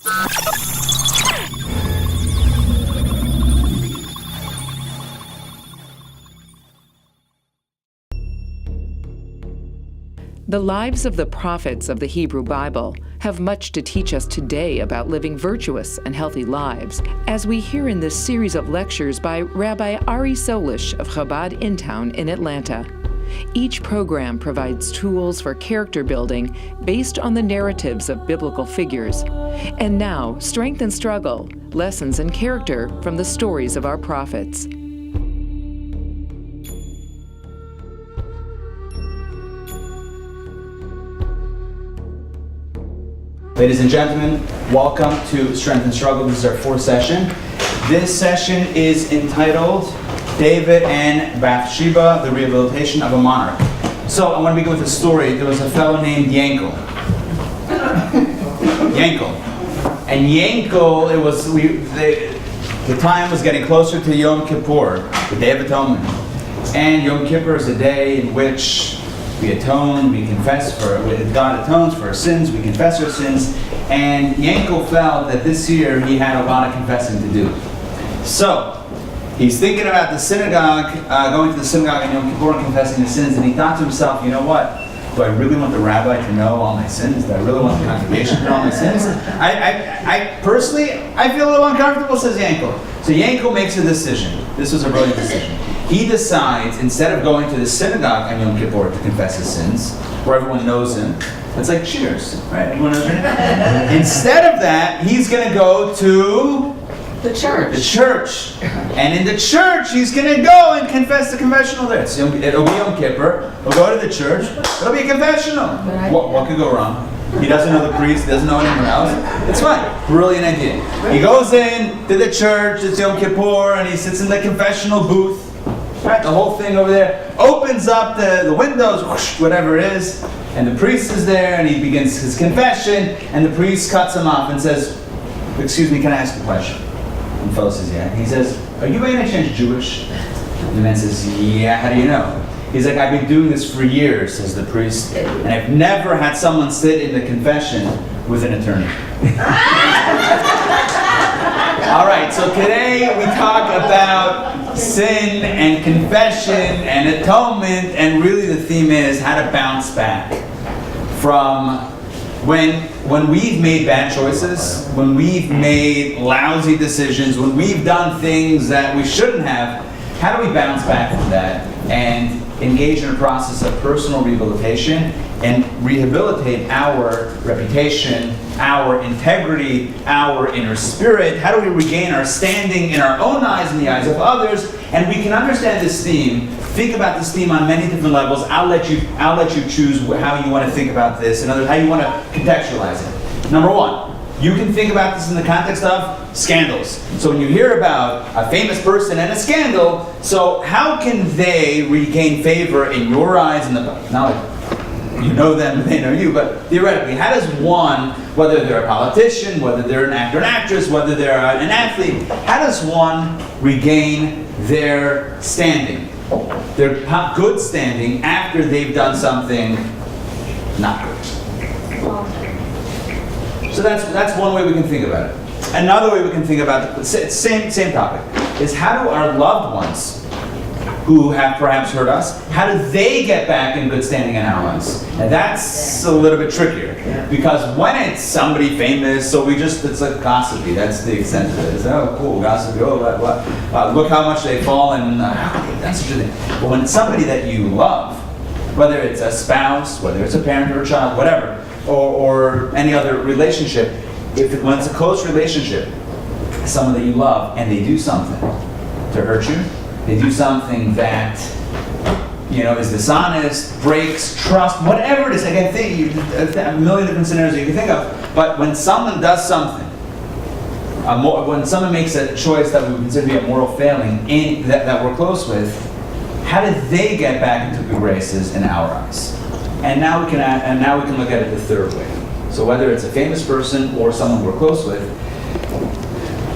The lives of the prophets of the Hebrew Bible have much to teach us today about living virtuous and healthy lives, as we hear in this series of lectures by Rabbi Ari Sollish of Chabad Intown in Atlanta. Each program provides tools for character building based on the narratives of biblical figures. And now, Strength and Struggle, Lessons in Character from the Stories of Our Prophets. Ladies and gentlemen, welcome to Strength and Struggle. This is our fourth session. This session is entitled David and Bathsheva, the Rehabilitation of a Monarch. So I want to begin with a story. There was a fellow named Yankel. And Yankel, the time was getting closer to Yom Kippur, the Day of Atonement. And Yom Kippur is a day in which we atone, we confess God atones for our sins, we confess our sins, and Yankel felt that this year he had a lot of confessing to do. So, he's thinking about the synagogue, going to the synagogue on Yom Kippur and confessing his sins, and he thought to himself, you know what? Do I really want the rabbi to know all my sins? Do I really want the congregation to know all my sins? I personally, I feel a little uncomfortable, says Yankel. So Yankel makes a decision. This was a brilliant decision. He decides, instead of going to the synagogue on Yom Kippur to confess his sins, where everyone knows him, it's like cheers, right? Everyone knows him. Instead of that, he's going to go to the church. And in the church, he's going to go and confess the confessional there. So it'll be Yom Kippur. He'll go to the church. It'll be a confessional. What could go wrong? He doesn't know the priest. He doesn't know anyone else. It's fine. Brilliant idea. He goes in to the church. It's Yom Kippur, and he sits in the confessional booth. Right, the whole thing over there, opens up the windows, whoosh, whatever it is, and the priest is there, and he begins his confession, and the priest cuts him off and says, excuse me, can I ask a question? And the fellow says, yeah. He says, are you by any chance Jewish? And the man says, yeah, how do you know? He's like, I've been doing this for years, says the priest, and I've never had someone sit in the confession with an attorney. All right, so today we talk about sin and confession and atonement, and really the theme is how to bounce back from when we've made bad choices, when we've made lousy decisions, when we've done things that we shouldn't have. How do we bounce back from that and engage in a process of personal rehabilitation and rehabilitate our reputation, our integrity, our inner spirit? How do we regain our standing in our own eyes and the eyes of others? And we can understand this theme, think about this theme on many different levels. I'll let you choose how you want to think about this, and how you want to contextualize it. Number one, you can think about this in the context of scandals. So when you hear about a famous person and a scandal, so how can they regain favor in your eyes and not like you know them, they know you, but theoretically, how does one, whether they're a politician, whether they're an actor and actress, whether they're an athlete, how does one regain their standing, their good standing after they've done something not good? So that's one way we can think about it. Another way we can think about the same topic is, how do our loved ones who have perhaps hurt us, how do they get back in good standing in our eyes? And that's a little bit trickier, because when it's somebody famous, so it's like gossipy. That's the extent of it. It's, oh, cool, gossipy. Oh, look how much they've fallen. That's such a thing. But when it's somebody that you love, whether it's a spouse, whether it's a parent or a child, whatever, or any other relationship, when it's a close relationship, someone that you love, and they do something to hurt you, they do something that is dishonest, breaks trust, whatever it is. I can think a million different scenarios you can think of. But when someone does something, when someone makes a choice that we would consider to be a moral failing that we're close with, how did they get back into good graces in our eyes? And now we can look at it the third way. So whether it's a famous person or someone we're close with,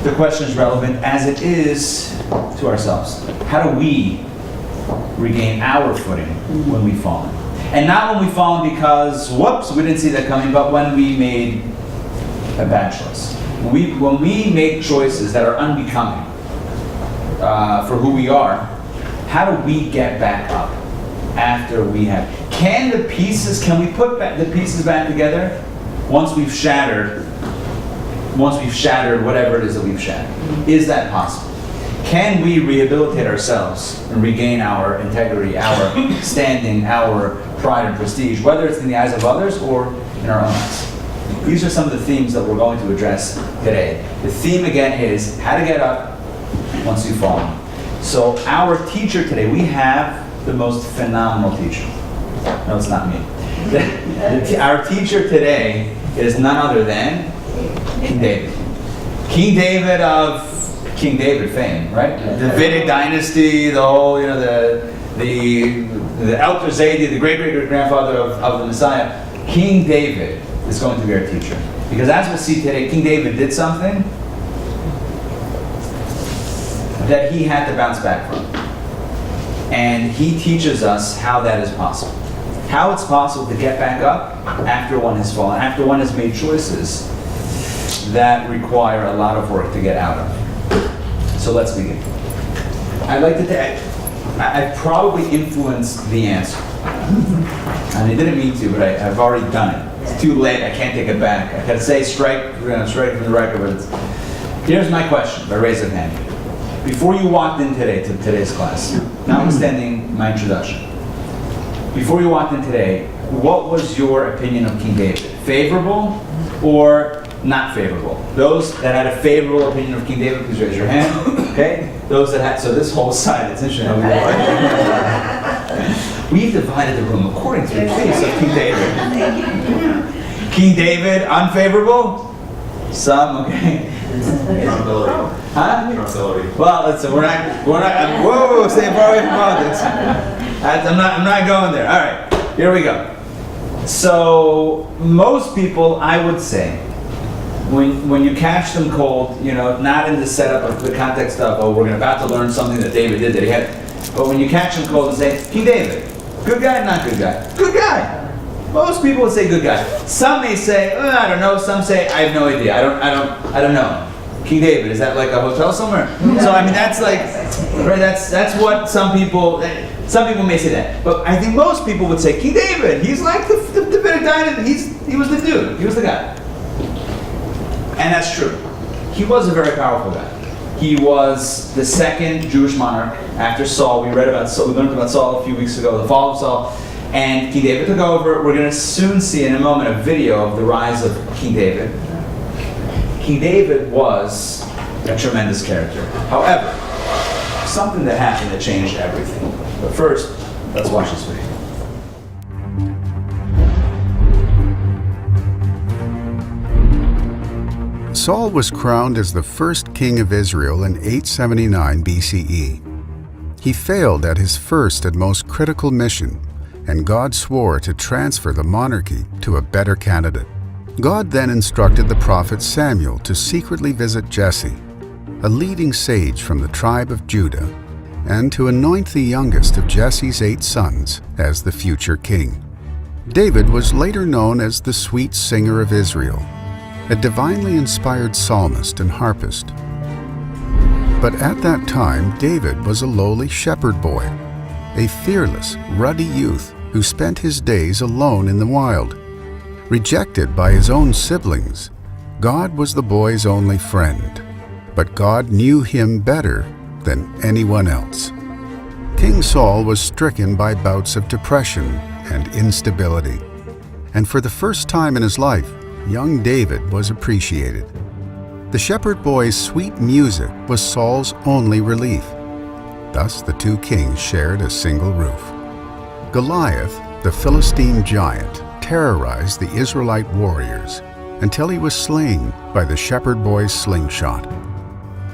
the question is relevant as it is to ourselves. How do we regain our footing when we've fallen? And not when we've fallen because, whoops, we didn't see that coming, but when we made a bad choice. When we make choices that are unbecoming for who we are, how do we get back up after we have? Can we put the pieces back together once we've shattered whatever it is that we've shattered? Is that possible? Can we rehabilitate ourselves and regain our integrity, our standing, our pride and prestige, whether it's in the eyes of others or in our own eyes? These are some of the themes that we're going to address today. The theme again is how to get up once you've fallen. So our teacher today, we have the most phenomenal teacher. No, it's not me. Our teacher today is none other than King David. King David of King David fame, right? The Davidic dynasty, the whole, the Elder Zaidi, the great-great-great-grandfather of the Messiah. King David is going to be our teacher. Because as we'll see today, King David did something that he had to bounce back from. And he teaches us how that is possible. How it's possible to get back up after one has fallen, after one has made choices that require a lot of work to get out of. So let's begin. I'd like to I probably influenced the answer. And I didn't mean to, but I've already done it. It's too late, I can't take it back. I could say strike from the record, but here's my question, by raise of hand. Before you walked in today to today's class, notwithstanding my introduction, before you walked in today, what was your opinion of King David? Favorable or not favorable? Those that had a favorable opinion of King David, please raise your hand. Okay? Those that had, so this whole side, it's interesting how we we've divided the room according to the case of King David. King David, unfavorable? Some, okay. Accountability. Huh? Accountability. Well, listen, we're not, whoa, stay far away from politics. I'm not going there. All right, here we go. So, most people, I would say, when you catch them cold, not in the setup of the context of, we're about to learn something that David did that he had, but when you catch them cold and say, King David, good guy, not good guy? Good guy. Most people would say good guy. Some may say, I don't know. Some say, I have no idea. I don't know. King David, is that like a hotel somewhere? So I mean, that's like, right? That's what some people may say that. But I think most people would say King David. He's like the Davidic dynasty. He was the dude. He was the guy. And that's true. He was a very powerful guy. He was the second Jewish monarch after Saul. We learned about Saul a few weeks ago, the fall of Saul. And King David took over. We're going to soon see in a moment a video of the rise of King David. King David was a tremendous character. However, something that happened that changed everything. But first, let's watch this video. Saul was crowned as the first king of Israel in 879 BCE. He failed at his first and most critical mission, and God swore to transfer the monarchy to a better candidate. God then instructed the prophet Samuel to secretly visit Jesse, a leading sage from the tribe of Judah, and to anoint the youngest of Jesse's 8 sons as the future king. David was later known as the sweet singer of Israel, a divinely inspired psalmist and harpist. But at that time, David was a lowly shepherd boy, a fearless, ruddy youth who spent his days alone in the wild. Rejected by his own siblings, God was the boy's only friend, but God knew him better than anyone else. King Saul was stricken by bouts of depression and instability, and for the first time in his life, young David was appreciated. The shepherd boy's sweet music was Saul's only relief. Thus the two kings shared a single roof. Goliath, the Philistine giant, terrorized the Israelite warriors until he was slain by the shepherd boy's slingshot.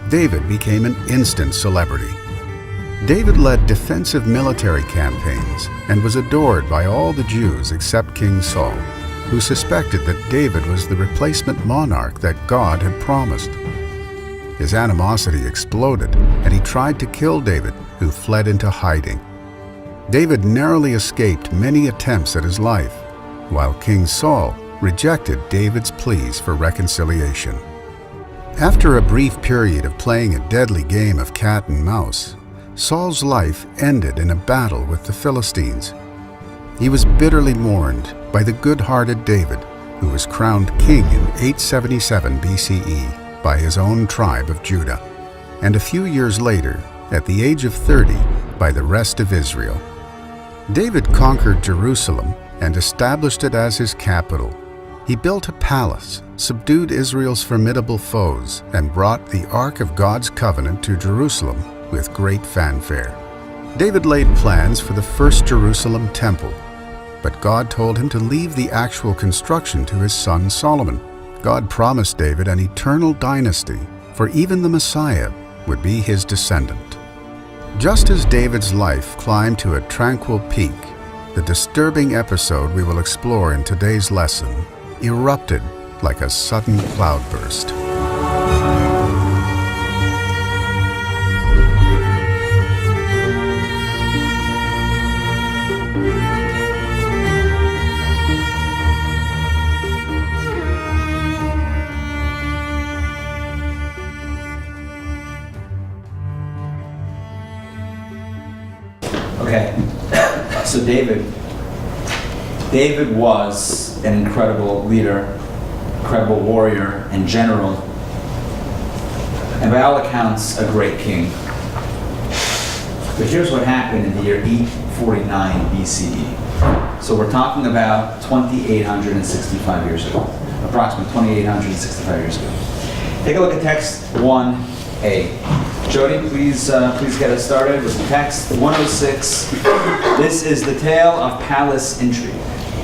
David became an instant celebrity. David led defensive military campaigns and was adored by all the Jews except King Saul, who suspected that David was the replacement monarch that God had promised. His animosity exploded, and he tried to kill David, who fled into hiding. David narrowly escaped many attempts at his life, while King Saul rejected David's pleas for reconciliation. After a brief period of playing a deadly game of cat and mouse, Saul's life ended in a battle with the Philistines. He was bitterly mourned by the good-hearted David, who was crowned king in 877 BCE by his own tribe of Judah, and a few years later, at the age of 30, by the rest of Israel. David conquered Jerusalem and established it as his capital. He built a palace, subdued Israel's formidable foes, and brought the Ark of God's covenant to Jerusalem with great fanfare. David laid plans for the first Jerusalem temple, but God told him to leave the actual construction to his son Solomon. God promised David an eternal dynasty, for even the Messiah would be his descendant. Just as David's life climbed to a tranquil peak, the disturbing episode we will explore in today's lesson erupted like a sudden cloudburst. Okay, so David was an incredible leader, incredible warrior and general, and by all accounts, a great king. But here's what happened in the year 849 BCE. So we're talking about 2,865 years ago, approximately 2,865 years ago. Take a look at text 1a. Jody, please get us started with the text 106. This is the tale of palace intrigue.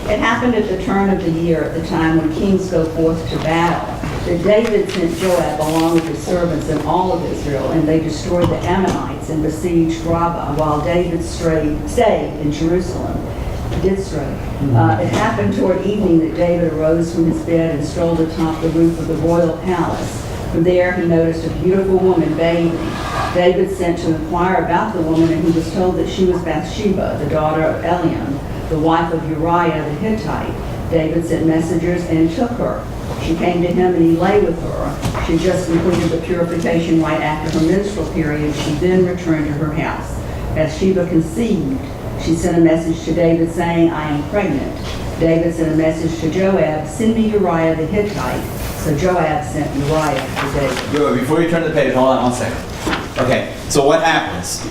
It happened at the turn of the year, at the time when kings go forth to battle, that David sent Joab along with his servants and all of Israel, and they destroyed the Ammonites and besieged Rabbi, while David stayed in Jerusalem. He did stray. It happened toward evening that David arose from his bed and strolled atop the roof of the royal palace. From there, he noticed a beautiful woman bathing. David sent to inquire about the woman, and he was told that she was Bathsheba, the daughter of Eliam, the wife of Uriah the Hittite. David sent messengers and took her. She came to him, and he lay with her. She just completed the purification right after her menstrual period. She then returned to her house. Bathsheba conceived. She sent a message to David saying, "I am pregnant." David sent a message to Joab, "Send me Uriah the Hittite." So Joab sent Uriah to David. Good. Before you turn the page, hold on one second. Okay, so what happens?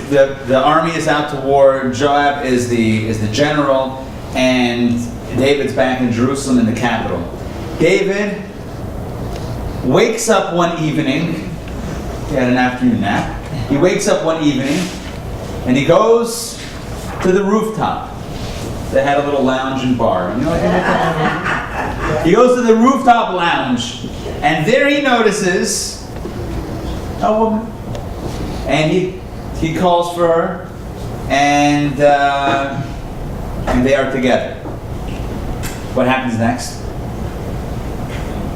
The army is out to war. Joab is the general, and David's back in Jerusalem in the capital. David wakes up one evening. He had an afternoon nap. He wakes up one evening, and he goes to the rooftop. They had a little lounge and bar. You know what He goes to the rooftop lounge, and there he notices a woman. And he calls for her, and they are together. What happens next?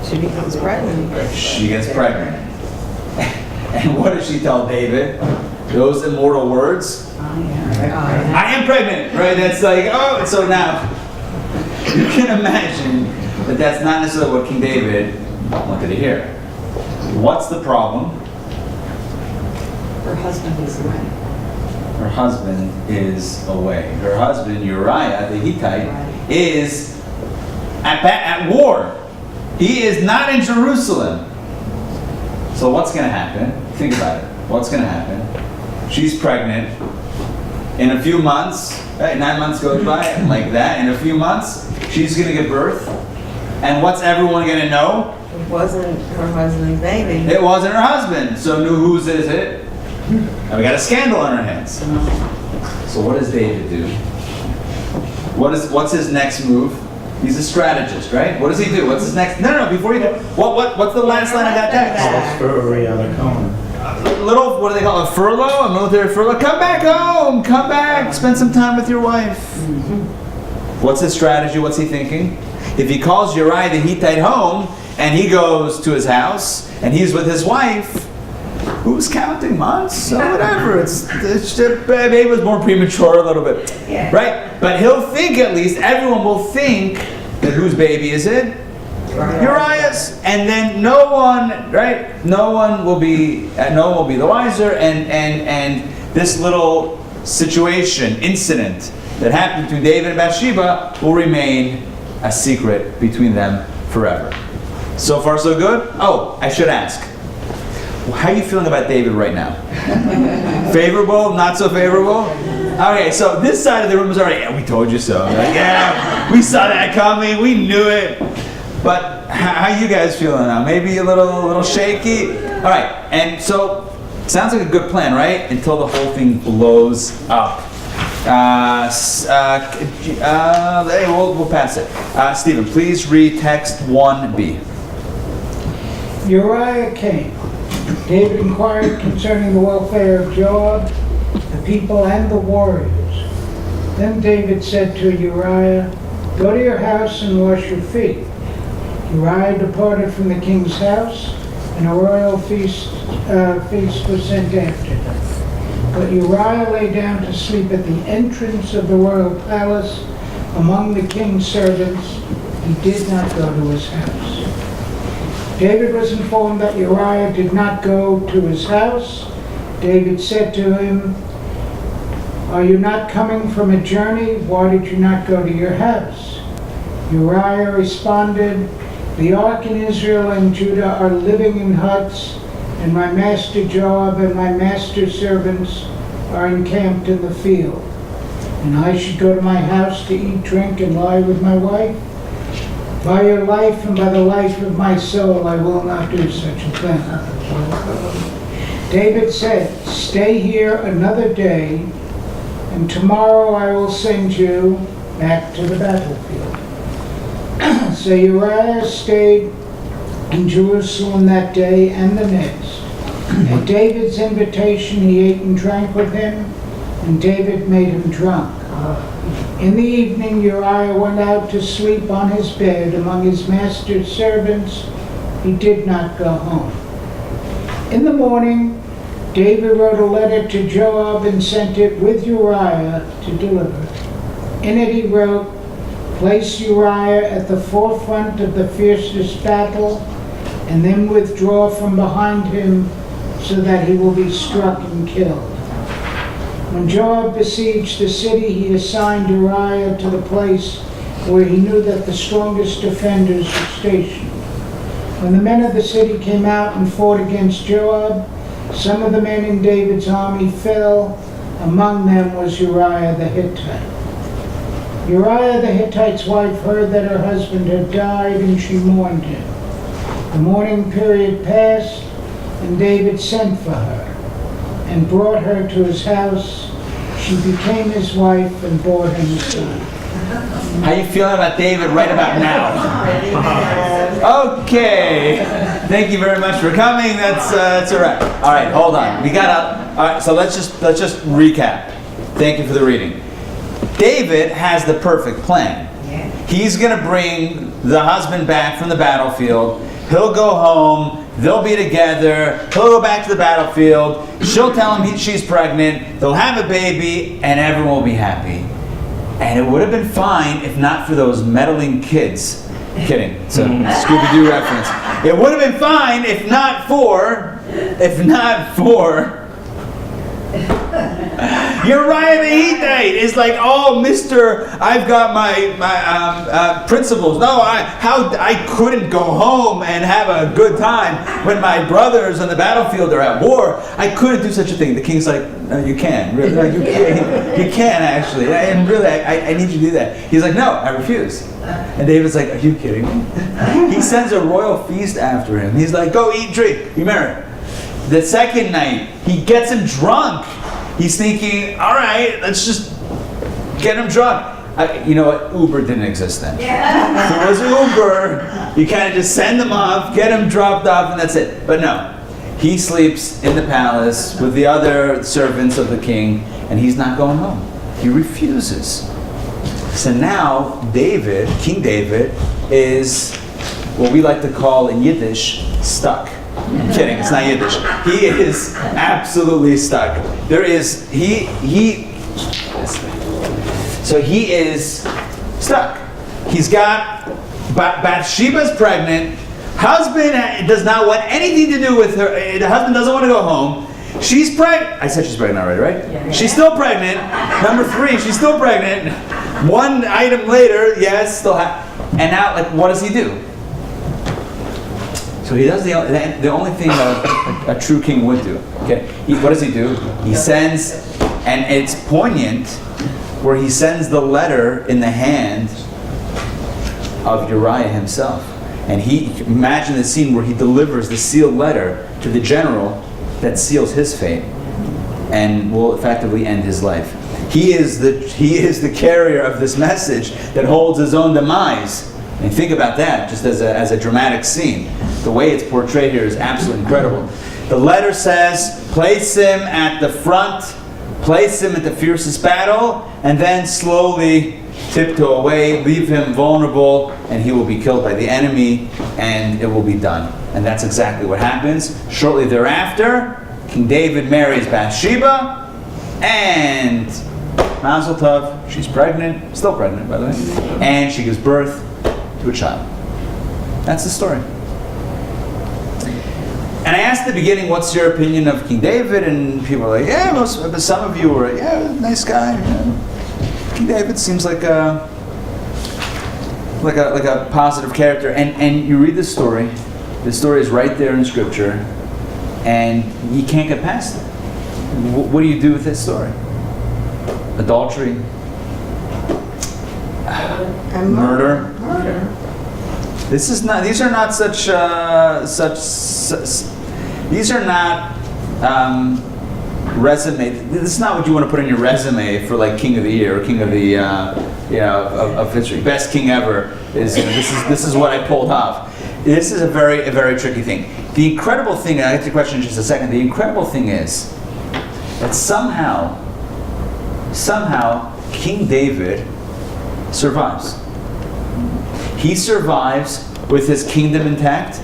She becomes pregnant. She gets pregnant. And what does she tell David? Those immortal words? I am pregnant, right? That's like, oh, so now you can imagine that that's not necessarily what King David wanted to hear. What's the problem? Her husband is away. Her husband is away. Her husband, Uriah the Hittite, is at war. He is not in Jerusalem. So what's going to happen? Think about it. What's going to happen? She's pregnant. In a few months, right, 9 months goes by, like that. In a few months, she's going to give birth. And what's everyone going to know? It wasn't her husband's baby. It wasn't her husband. So whose is it? And we got a scandal on our hands. So what does David do? What's his next move? He's a strategist, right? What does he do? What's his next? No, before you do. What's the last line of that text? Little, what do they call it? A furlough? A military furlough? Come back home! Come back! Spend some time with your wife. What's his strategy? What's he thinking? If he calls Uriah the Hittite home, and he goes to his house, and he's with his wife, who's counting months? So whatever. It's was more premature a little bit, right? But he'll think, at least everyone will think that whose baby is it? Uriah's. And then no one, right? No one will be the wiser. And this little situation, incident that happened between David and Bathsheba will remain a secret between them forever. So far, so good? Oh, I should ask. How are you feeling about David right now? Favorable? Not so favorable? Okay, so this side of the room is already, yeah, we told you so. Like, yeah, we saw that coming, we knew it. But how you guys feeling now? Maybe a little shaky? All right, and so, sounds like a good plan, right? Until the whole thing blows up. Hey, we'll pass it. Stephen, please read text 1b. Uriah came. David inquired concerning the welfare of Joab, the people, and the warriors. Then David said to Uriah, "Go to your house and wash your feet." Uriah departed from the king's house, and a royal feast was sent after him. But Uriah lay down to sleep at the entrance of the royal palace among the king's servants. He did not go to his house. David was informed that Uriah did not go to his house. David said to him, "Are you not coming from a journey? Why did you not go to your house?" Uriah responded, "The ark in Israel and Judah are living in huts, and my master Joab and my master's servants are encamped in the field. And I should go to my house to eat, drink, and lie with my wife? By your life and by the life of my soul, I will not do such a thing." David said, "Stay here another day, and tomorrow I will send you back to the battlefield." So Uriah stayed in Jerusalem that day and the next. At David's invitation, he ate and drank with him, and David made him drunk. In the evening, Uriah went out to sleep on his bed among his master's servants. He did not go home. In the morning, David wrote a letter to Joab and sent it with Uriah to deliver. In it he wrote, "Place Uriah at the forefront of the fiercest battle, and then withdraw from behind him so that he will be struck and killed." When Joab besieged the city, he assigned Uriah to the place where he knew that the strongest defenders were stationed. When the men of the city came out and fought against Joab, some of the men in David's army fell. Among them was Uriah the Hittite. Uriah the Hittite's wife heard that her husband had died, and she mourned him. The mourning period passed, and David sent for her and brought her to his house. She became his wife and bore him a son. How you feeling about David right about now? Okay. Thank you very much for coming. That's a wrap. All right, hold on. All right, so let's just recap. Thank you for the reading. David has the perfect plan. He's going to bring the husband back from the battlefield. He'll go home. They'll be together. He'll go back to the battlefield. She'll tell him she's pregnant. They'll have a baby, and everyone will be happy. And it would have been fine if not for those meddling kids. Kidding. It's a Scooby-Doo reference. It would have been fine if not for Uriah the Hittite is like, "Oh, Mister, I've got my principles. No, I couldn't go home and have a good time when my brothers on the battlefield are at war. I couldn't do such a thing." The king's like, "No, you can. Really, no, you can. You can actually. And really, I need you to do that." He's like, "No, I refuse." And David's like, "Are you kidding me?" He sends a royal feast after him. He's like, "Go eat, drink, be merry." The second night, he gets him drunk. He's thinking, "All right, let's just get him drunk." You know what? Uber didn't exist then. If it was Uber, you kind of just send them off, get him dropped off, and that's it. But no, he sleeps in the palace with the other servants of the king, and he's not going home. He refuses. So now David, King David, is what we like to call in Yiddish, stuck. I'm kidding, it's not Yiddish. He is absolutely stuck. So he is stuck. He's got Bathsheba's pregnant. Husband does not want anything to do with her. The husband doesn't want to go home. She's pregnant. I said she's pregnant already, right? Yeah. She's still pregnant. Number 3, she's still pregnant. One item later, yes, still and now, like, what does he do? So he does the only thing a true king would do. Okay, what does he do? He sends, and it's poignant, where he sends the letter in the hand of Uriah himself. And imagine the scene where he delivers the sealed letter to the general that seals his fate and will effectively end his life. He is the carrier of this message that holds his own demise. And think about that, just as a dramatic scene. The way it's portrayed here is absolutely incredible. The letter says, place him at the front, place him at the fiercest battle, and then slowly tiptoe away, leave him vulnerable, and he will be killed by the enemy, and it will be done. And that's exactly what happens. Shortly thereafter, King David marries Bathsheba, and Mazel Tov, she's pregnant, still pregnant by the way, and she gives birth to a child. That's the story. And I asked at the beginning, what's your opinion of King David? And people are like, yeah, but some of you were, yeah, nice guy. Yeah. King David seems like a positive character. And you read the story is right there in Scripture, and you can't get past it. What do you do with this story? Adultery, murder. These are not resume. This is not what you want to put in your resume for like King of the Year or King of the of history. Best king ever is this is what I pulled off. This is a very tricky thing. The incredible thing, and I'll get to your question in just a second. The incredible thing is that somehow King David survives. He survives with his kingdom intact.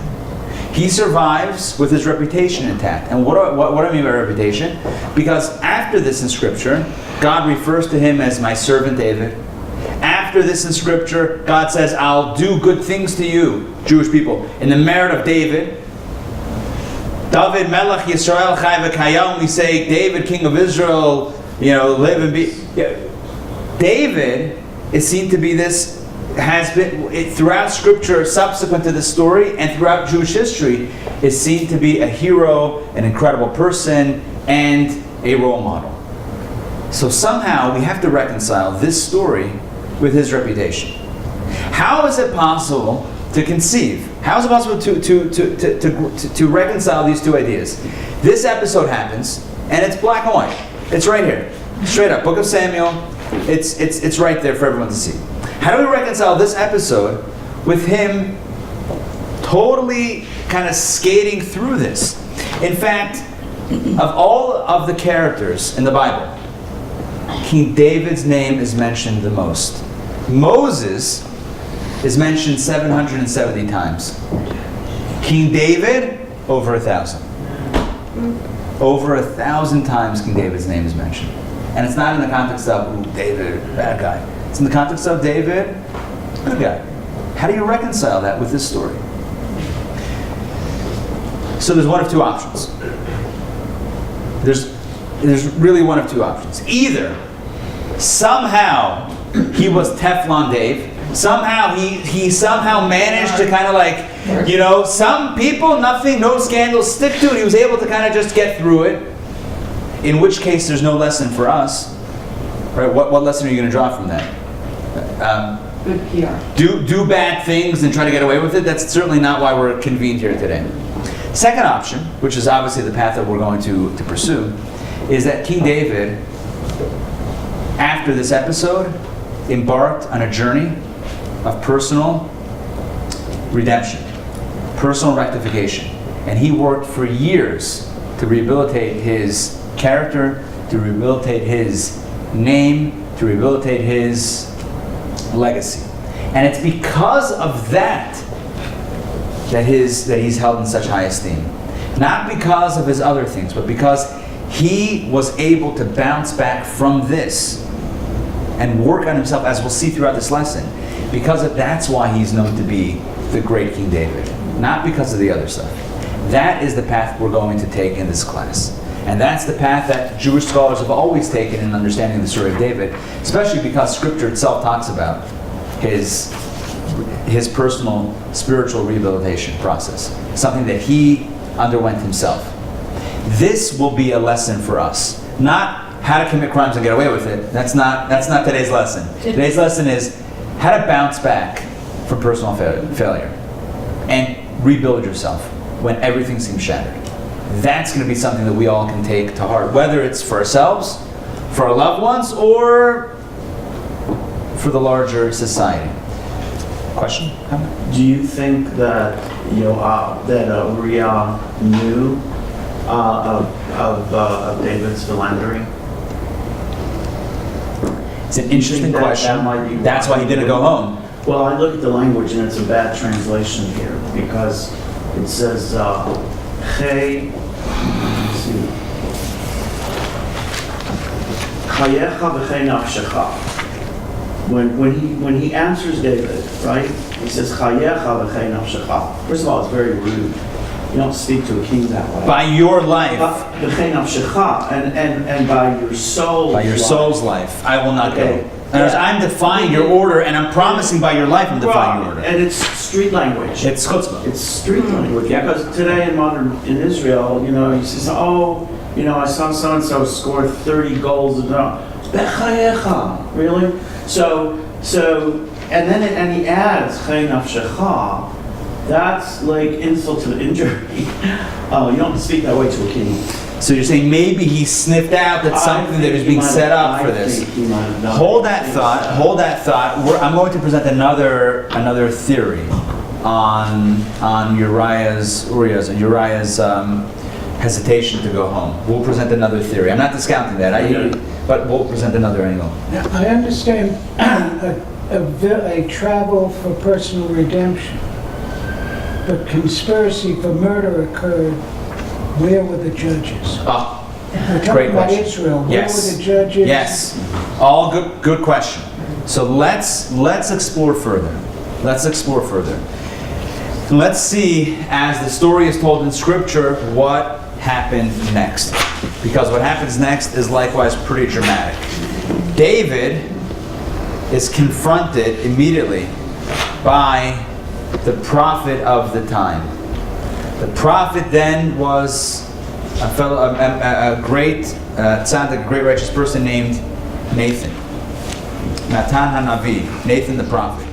He survives with his reputation intact. And what do I mean by reputation? Because after this in Scripture, God refers to him as my servant David. After this in Scripture, God says, I'll do good things to you, Jewish people. In the merit of David, David Melech Yisrael Chai V'Kayam, we say, David, King of Israel, live and be. David is seen to be this, has been throughout Scripture, subsequent to this story, and throughout Jewish history, is seen to be a hero, an incredible person, and a role model. So somehow we have to reconcile this story with his reputation. How is it possible to conceive? How is it possible to reconcile these two ideas? This episode happens, and it's black and white. It's right here, straight up. Book of Samuel. It's right there for everyone to see. How do we reconcile this episode with him totally kind of skating through this? In fact, of all of the characters in the Bible, King David's name is mentioned the most. Moses is mentioned 770 times. King David, over 1,000. Over 1,000 times King David's name is mentioned. And it's not in the context of, ooh, David, bad guy. It's in the context of David, good guy. How do you reconcile that with this story? So there's one of two options. There's really one of two options. Either somehow he was Teflon Dave. Somehow he somehow managed to kind of like, some people, nothing, no scandals, stick to it. He was able to kind of just get through it. In which case, there's no lesson for us. Right? What lesson are you going to draw from that? Good PR. Do bad things and try to get away with it? That's certainly not why we're convened here today. Second option, which is obviously the path that we're going to pursue, is that King David, after this episode, embarked on a journey of personal redemption, personal rectification. And he worked for years to rehabilitate his character, to rehabilitate his name, to rehabilitate his legacy. And it's because of that he's held in such high esteem. Not because of his other things, but because he was able to bounce back from this and work on himself, as we'll see throughout this lesson. because that's why he's known to be the great King David, not because of the other stuff. That is the path we're going to take in this class. And that's the path that Jewish scholars have always taken in understanding the story of David, especially because Scripture itself talks about his personal spiritual rehabilitation process, something that he underwent himself. This will be a lesson for us, not how to commit crimes and get away with it. That's not today's lesson. Today's lesson is how to bounce back from personal failure and rebuild yourself when everything seems shattered. That's going to be something that we all can take to heart, whether it's for ourselves, for our loved ones, or for the larger society. Question? Comment? Do you think that Uriah knew of David's philandering? It's an interesting question. That's why he didn't go home. Well, I look at the language and it's a bad translation here because it says Chei. Let's see. Chayecha v'chei nafshecha. When he answers David, right? He says Chayecha v'chei nafshecha. First of all, it's very rude. You don't speak to a king that way. By your life. V'chei nafshecha, and by your soul's life. By your soul's life, I will not go. I'm defying your order, and I'm promising by your life I'm defying your order. And it's street language. It's chutzpah. It's street language. Yeah. Because today in Israel, he says, I saw so-and-so score 30 goals. Bechayecha. Really? So, and then he adds, Chei nafshecha. That's like insult to injury. You don't speak that way to a king. So you're saying maybe he sniffed out that something that was being set up for this. Hold that thought. I'm going to present another theory on Uriah's hesitation to go home. We'll present another theory. I'm not discounting that, but we'll present another angle. I understand a travel for personal redemption, but conspiracy for murder occurred. Where were the judges? We're talking great about question. Israel. Where Yes. were the judges? Yes. All good question. So let's explore further. Let's see, as the story is told in Scripture, what happened next. Because what happens next is likewise pretty dramatic. David is confronted immediately by the prophet of the time. The prophet then was a great tzaddik, a great righteous person named Nathan. Natan HaNavi, Nathan the prophet.